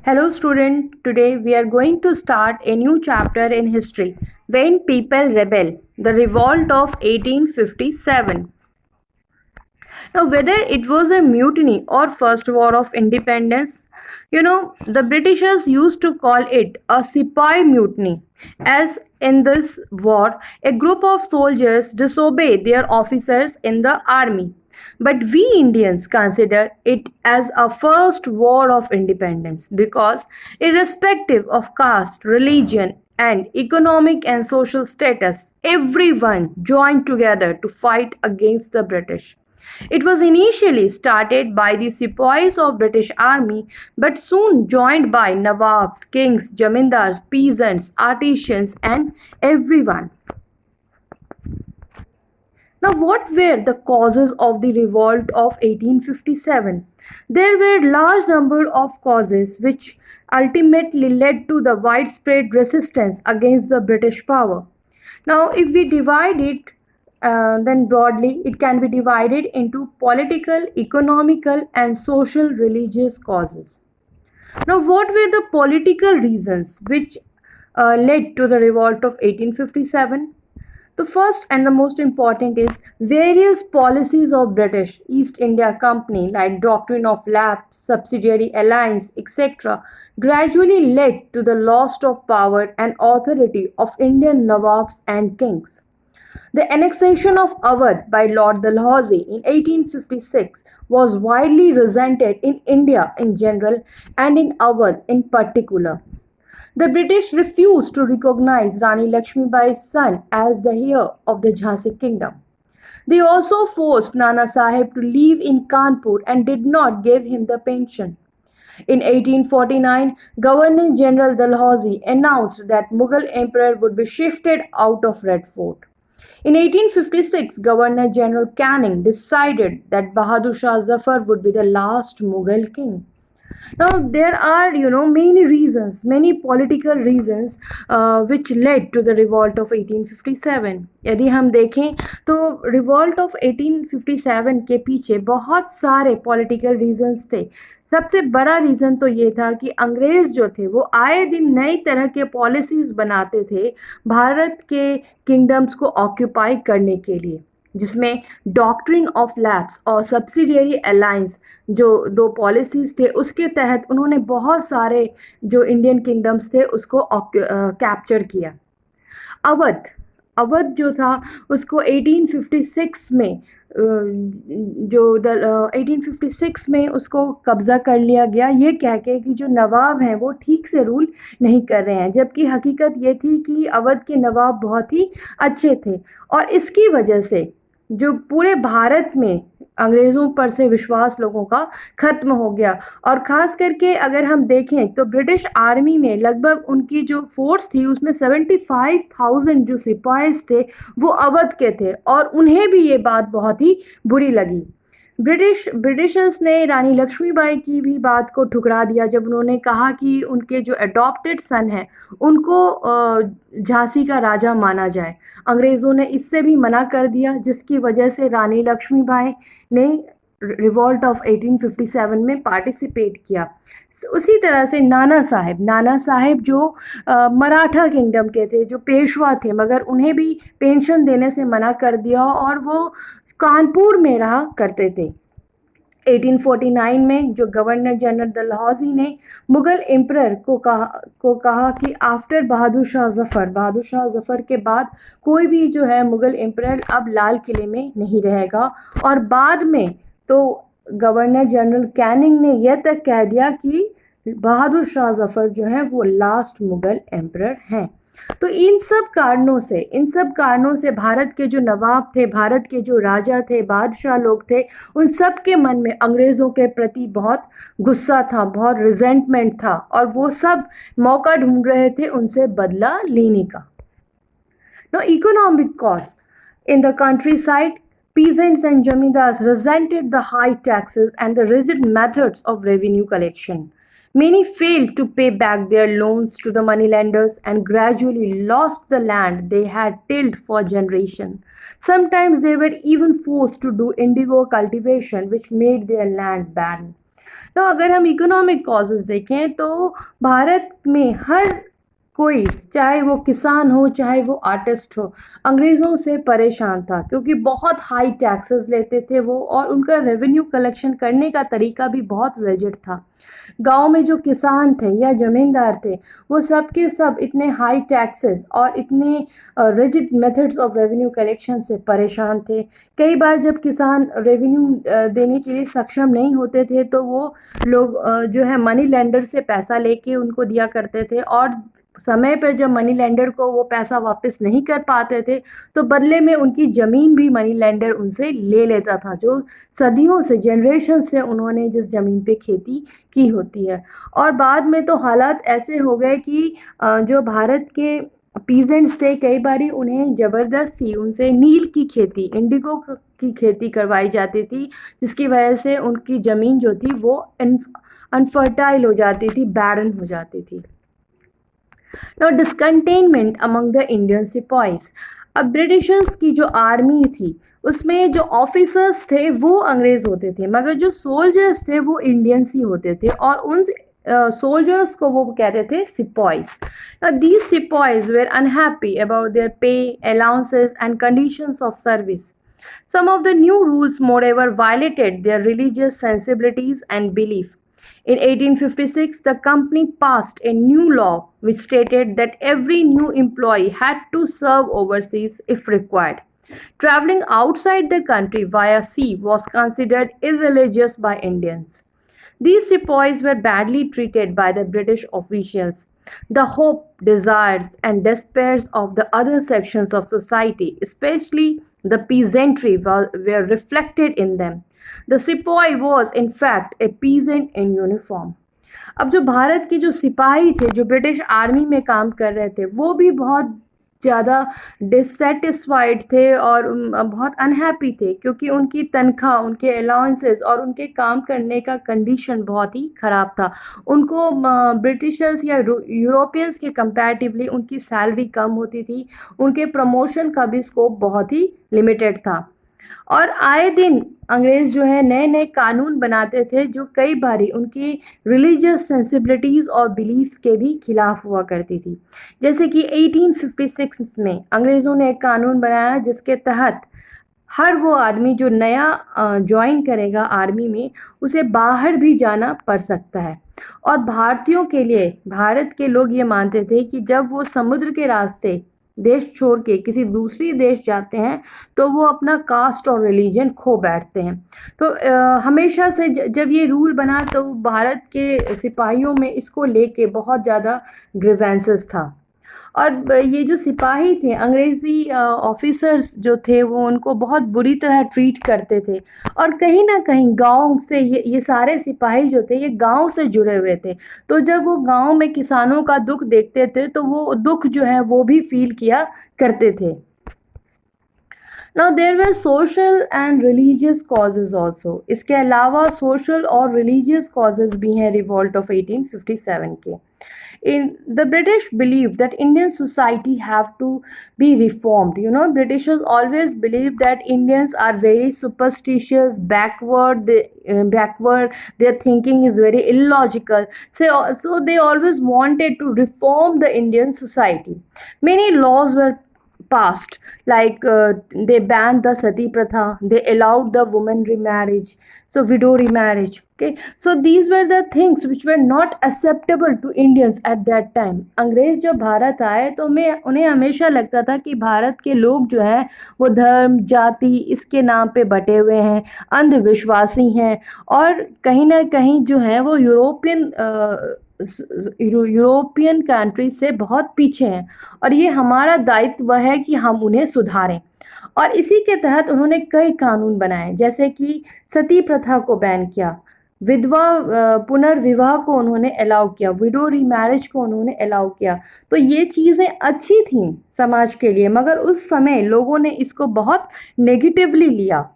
Hello student, today we are going to start a new chapter in history, When People Rebel, the Revolt of 1857. Now whether it was a mutiny or first war of independence, the Britishers used to call it a sepoy mutiny, as in this war, a group of soldiers disobeyed their officers in the army. But we Indians consider it as a first war of independence because, irrespective of caste, religion, and economic and social status, everyone joined together to fight against the British. It was initially started by the sepoys of British Army but soon joined by Nawabs, kings, Zamindars, peasants, artisans and everyone. Now, what were the causes of the revolt of 1857? There were large number of causes which ultimately led to the widespread resistance against the British power. Now, if we divide it, then broadly, it can be divided into political, economical, and social religious causes. Now, what were the political reasons which led to the revolt of 1857? The first and the most important is various policies of British East India Company like doctrine of lapse, subsidiary alliance, etc. gradually led to the loss of power and authority of Indian Nawabs and kings. The annexation of Awadh by Lord Dalhousie in 1856 was widely resented in India in general and in Awadh in particular. The British refused to recognize Rani Lakshmibai's son as the heir of the Jhansi kingdom. They also forced Nana Sahib to live in Kanpur and did not give him the pension. In 1849, Governor General Dalhousie announced that Mughal emperor would be shifted out of Red Fort. In 1856, Governor General Canning decided that Bahadur Shah Zafar would be the last Mughal king. Now there are many reasons, many political reasons which led to the revolt of 1857. यदि हम देखें तो revolt of 1857 के पीछे बहुत सारे political reasons थे. सबसे बड़ा रीज़न तो ये था कि अंग्रेज़ जो थे वो आए दिन नई तरह के पॉलिसीज़ बनाते थे भारत के किंगडम्स को ऑक्यूपाई करने के लिए, जिसमें डॉक्ट्रिन ऑफ लैप्स और सब्सिडियरी अलायंस जो दो पॉलिसीज़ थे उसके तहत उन्होंने बहुत सारे जो इंडियन किंगडम्स थे उसको कैप्चर किया. अवध जो था उसको 1856 में 1856 में उसको कब्ज़ा कर लिया गया, ये कह के कि जो नवाब हैं वो ठीक से रूल नहीं कर रहे हैं, जबकि हकीकत ये थी कि अवध के नवाब बहुत ही अच्छे थे. और इसकी वजह से जो पूरे भारत में अंग्रेज़ों पर से विश्वास लोगों का ख़त्म हो गया. और ख़ास करके अगर हम देखें तो ब्रिटिश आर्मी में लगभग उनकी जो फोर्स थी उसमें 75,000 जो सिपाहीस थे वो अवध के थे और उन्हें भी ये बात बहुत ही बुरी लगी. ब्रिटिशर्स ने रानी लक्ष्मीबाई की भी बात को ठुकरा दिया जब उन्होंने कहा कि उनके जो अडॉप्टेड सन हैं उनको झांसी का राजा माना जाए. अंग्रेज़ों ने इससे भी मना कर दिया, जिसकी वजह से रानी लक्ष्मीबाई ने रिवॉल्ट ऑफ 1857 में पार्टिसिपेट किया. उसी तरह से नाना साहिब जो मराठा किंगडम के थे, जो पेशवा थे, मगर उन्हें भी पेंशन देने से मना कर दिया और वो कानपुर में रहा करते थे. 1849 में जो गवर्नर जनरल डलहौजी ने मुग़ल एम्परर को कहा कि आफ्टर बहादुर शाह ज़फ़र के बाद कोई भी जो है मुग़ल एम्परर अब लाल किले में नहीं रहेगा. और बाद में तो गवर्नर जनरल कैनिंग ने यह तक कह दिया कि बहादुर शाह ज़फ़र जो हैं वो लास्ट मुग़ल एम्परर हैं. तो इन सब कारणों से भारत के जो नवाब थे, भारत के जो राजा थे, बादशाह लोग थे, उन सब के मन में अंग्रेज़ों के प्रति बहुत गुस्सा था, बहुत रिजेंटमेंट था और वो सब मौका ढूंढ रहे थे उनसे बदला लेने का. Now, economic cost. In the countryside, peasants and zamindars resented the high taxes and the rigid methods of revenue collection. Many failed to pay back their loans to the moneylenders and gradually lost the land they had tilled for generations. Sometimes they were even forced to do indigo cultivation, which made their land barren. ना अगर हम economic causes देखें तो भारत में हर कोई, चाहे वो किसान हो चाहे वो आर्टिस्ट हो, अंग्रेज़ों से परेशान था क्योंकि बहुत हाई टैक्सेस लेते थे वो, और उनका रेवेन्यू कलेक्शन करने का तरीका भी बहुत रिजिड था। गांव में जो किसान थे या जमींदार थे, वो सब के सब इतने हाई टैक्सेस और इतने rigid methods of revenue collection से परेशान थे। कई बार जब किसान रेवेन्यू देने के लिए सक्षम नहीं होते थे तो वो लोग जो है मनी लेंडर से पैसा लेके उनको दिया करते थे, और समय पर जब मनी लेंडर को वो पैसा वापस नहीं कर पाते थे तो बदले में उनकी ज़मीन भी मनी लेंडर उनसे ले लेता था, जो सदियों से, जनरेशन से उन्होंने जिस ज़मीन पे खेती की होती है। और बाद में तो हालात ऐसे हो गए कि जो भारत के पीजेंट्स थे, कई बारी उन्हें ज़बरदस्ती उनसे नील की खेती, इंडिगो की खेती करवाई जाती थी, जिसकी वजह से उनकी ज़मीन जो थी वो अनफर्टाइल हो जाती थी, बैरन हो जाती थी। Now, discontainment among the Indian sepoys. अब ब्रिटिशर्स की जो आर्मी थी उसमें जो ऑफिसर्स थे वो अंग्रेज होते थे, मगर जो सोल्जर्स थे वो इंडियंस ही होते थे, और उन सोल्जर्स को वो कहते थे sepoys. These sepoys were unhappy about their pay, allowances and conditions of service. Some of the new rules, moreover, violated their religious sensibilities and belief. In 1856, the company passed a new law which stated that every new employee had to serve overseas if required. Traveling outside the country via sea was considered irreligious by Indians. These sepoys were badly treated by the British officials. The hope, desires, and despairs of the other sections of society, especially the peasantry, were reflected in them. The sepoy was, in fact, a peasant in uniform. अब जो भारत के जो सिपाही थे, जो British army में काम कर रहे थे, वो भी बहुत ज़्यादा डिससेटिस्फाइड थे और बहुत अनहैप्पी थे, क्योंकि उनकी तनख्वाह, उनके अलाउंसेस और उनके काम करने का कंडीशन बहुत ही ख़राब था। उनको ब्रिटिशर्स या यूरोपियंस के कंपैरेटिवली उनकी सैलरी कम होती थी, उनके प्रमोशन का भी स्कोप बहुत ही लिमिटेड था, और आए दिन अंग्रेज़ जो है नए नए कानून बनाते थे जो कई बारी उनकी रिलीजियस सेंसिबिलिटीज़ और बिलीफ्स के भी खिलाफ हुआ करती थी। जैसे कि 1856 में अंग्रेज़ों ने एक कानून बनाया जिसके तहत हर वो आदमी जो नया ज्वाइन करेगा आर्मी में, उसे बाहर भी जाना पड़ सकता है। और भारतीयों के लिए, भारत के लोग ये मानते थे कि जब वो समुद्र के रास्ते देश छोड़ के किसी दूसरी देश जाते हैं तो वो अपना कास्ट और रिलीजन खो बैठते हैं। तो हमेशा से जब ये रूल बना तो भारत के सिपाहियों में इसको लेके बहुत ज़्यादा ग्रीवेंसेस था, और ये जो सिपाही थे, अंग्रेज़ी ऑफिसर्स जो थे, वो उनको बहुत बुरी तरह ट्रीट करते थे, और कहीं ना कहीं गांव से ये सारे सिपाही जो थे ये गांव से जुड़े हुए थे, तो जब वो गांव में किसानों का दुख देखते थे तो वो दुख जो है वो भी फील किया करते थे। Now there were social and religious causes also. इसके अलावा social और religious causes भी हैं revolt of 1857 के। The British believed that Indian society have to be reformed. You know, Britishers always believed that Indians are very superstitious, backward. Backward. Their thinking is very illogical. So they always wanted to reform the Indian society. Many laws were passed, like they banned the sati pratha, they allowed the woman remarriage, so widow remarriage. Okay, so these were the things which were not acceptable to Indians at that time. अंग्रेज जब भारत आए तो उन्हें हमेशा लगता था कि भारत के लोग जो हैं वो धर्म, जाति, इसके नाम पे बटे हुए हैं, अंधविश्वासी हैं, और कहीं ना कहीं जो है वो यूरोपियन कंट्री से बहुत पीछे हैं, और ये हमारा दायित्व है कि हम उन्हें सुधारें। और इसी के तहत उन्होंने कई कानून बनाए, जैसे कि सती प्रथा को बैन किया, विधवा पुनर्विवाह को उन्होंने अलाउ किया, विडो रीमैरिज को उन्होंने अलाउ किया। तो ये चीज़ें अच्छी थीं समाज के लिए, मगर उस समय लोगों ने इसको बहुत नेगेटिवली लिया।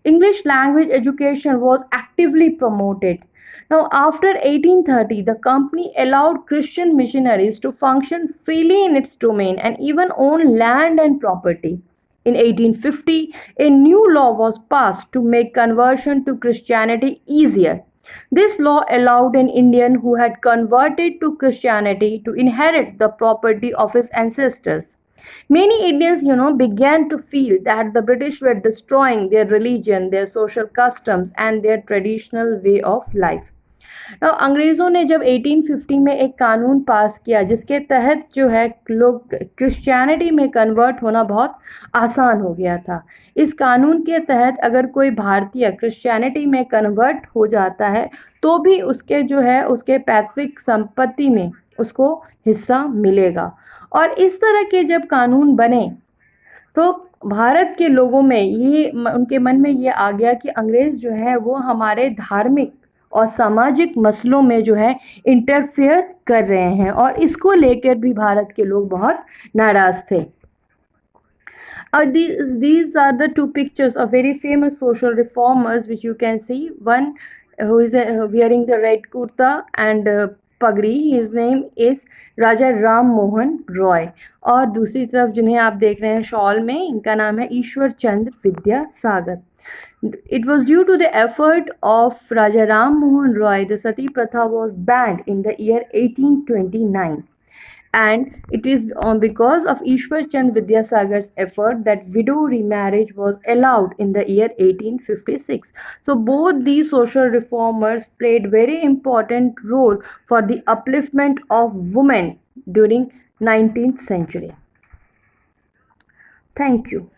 English language education was actively promoted. Now, after 1830, the company allowed Christian missionaries to function freely in its domain and even own land and property. In 1850, a new law was passed to make conversion to Christianity easier. This law allowed an Indian who had converted to Christianity to inherit the property of his ancestors. Many Indians, began to feel that the British were destroying their religion, their social customs, and their traditional way of life. Now, अंग्रेज़ों ने जब 1850 में एक कानून पास किया जिसके तहत जो है लोग क्रिश्चियनिटी में कन्वर्ट होना बहुत आसान हो गया था। इस कानून के तहत अगर कोई भारतीय क्रिश्चियनिटी में कन्वर्ट हो जाता है तो भी उसके जो है उसके पैतृक संपत्ति में उसको हिस्सा मिलेगा। और इस तरह के जब कानून बने तो भारत के लोगों में ये उनके मन में ये आ गया कि अंग्रेज़ जो है वो हमारे धार्मिक और सामाजिक मसलों में जो है इंटरफेयर कर रहे हैं और इसको लेकर भी भारत के लोग बहुत नाराज़ थे। These are the two pictures of very famous social reformers which you can see. One who is wearing the red kurta and पगड़ी, his name is राजा राम मोहन रॉय, और दूसरी तरफ जिन्हें आप देख रहे हैं शॉल में, इनका नाम है Ishwar Chandra Vidyasagar. It was due to the effort of Raja Ram Mohan Roy, the Sati Pratha was banned in the year 1829. And it is because of Ishwar Chand Vidyasagar's effort that widow remarriage was allowed in the year 1856. So both these social reformers played very important role for the upliftment of women during 19th century. Thank you.